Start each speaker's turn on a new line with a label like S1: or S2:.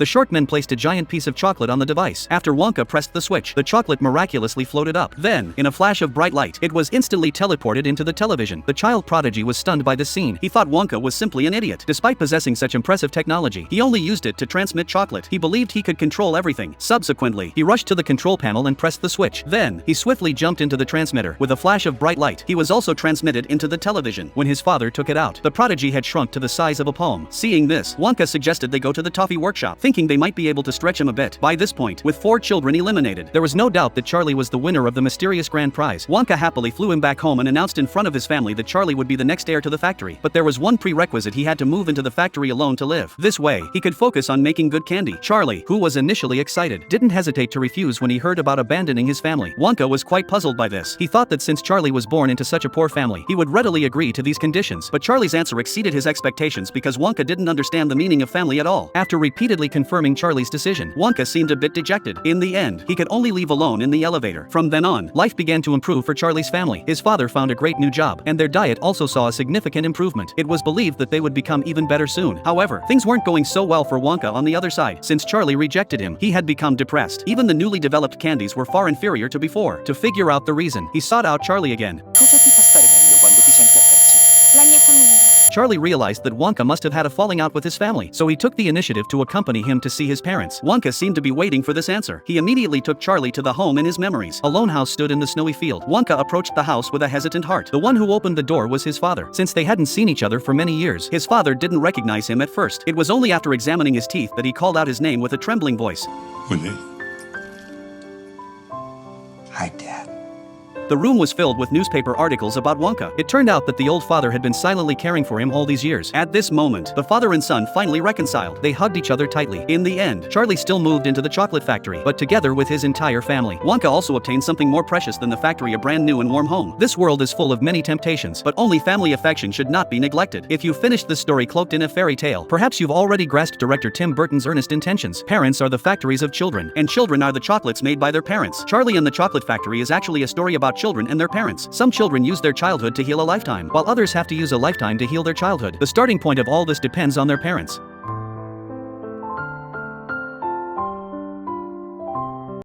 S1: The short men placed a giant piece of chocolate on the device. After Wonka pressed the switch, the chocolate miraculously floated up. Then, in a flash of bright light, it was instantly teleported into the television. The child prodigy was stunned by this scene. He thought Wonka was simply an idiot. Despite possessing such impressive technology, he only used it to transmit chocolate. He believed he could control everything. Subsequently, he rushed to the control panel and pressed the switch. Then, he swiftly jumped into the transmitter. With a flash of bright light, he was also transmitted into the television. When his father took it out, the prodigy had shrunk to the size of a palm. Seeing this, Wonka suggested they go to the toffee workshop, thinking they might be able to stretch him a bit. By this point, with 4 children eliminated, there was no doubt that Charlie was the winner of the mysterious grand prize. Wonka happily flew him back home and announced in front of his family that Charlie would be the next heir to the factory. But there was one prerequisite: he had to move into the factory alone to live. This way, he could focus on making good candy. Charlie, who was initially excited, didn't hesitate to refuse when he heard about abandoning his family. Wonka was quite puzzled by this. He thought that since Charlie was born into such a poor family, he would readily agree to these conditions. But Charlie's answer exceeded his expectations because Wonka didn't understand the meaning of family at all. After repeatedly confirming Charlie's decision, Wonka seemed a bit dejected. In the end, he could only leave alone in the elevator. From then on, life began to improve for Charlie's family. His father found a great new job, and their diet also saw a significant improvement. It was believed that they would become even better soon. However, things weren't going so well for Wonka on the other side. Since Charlie rejected him, he had become depressed. Even the newly developed candies were far inferior to before. To figure out the reason, he sought out Charlie again.
S2: Cosa ti fa stare meglio quando ti senti a pezzi?
S3: La mia famiglia.
S1: Charlie realized that Wonka must have had a falling out with his family, so he took the initiative to accompany him to see his parents. Wonka seemed to be waiting for this answer. He immediately took Charlie to the home in his memories. A lone house stood in the snowy field. Wonka approached the house with a hesitant heart. The one who opened the door was his father. Since they hadn't seen each other for many years, his father didn't recognize him at first. It was only after examining his teeth that he called out his name with a trembling voice.
S4: Willie?
S2: Hi, Dad.
S1: The room was filled with newspaper articles about Wonka. It turned out that the old father had been silently caring for him all these years. At this moment, the father and son finally reconciled. They hugged each other tightly. In the end, Charlie still moved into the chocolate factory, but together with his entire family. Wonka also obtained something more precious than the factory: a brand new and warm home. This world is full of many temptations, but only family affection should not be neglected. If you finished this story cloaked in a fairy tale, perhaps you've already grasped director Tim Burton's earnest intentions. Parents are the factories of children, and children are the chocolates made by their parents. Charlie and the Chocolate Factory is actually a story about children and their parents. Some children use their childhood to heal a lifetime, while others have to use a lifetime to heal their childhood. The starting point of all this depends on their parents.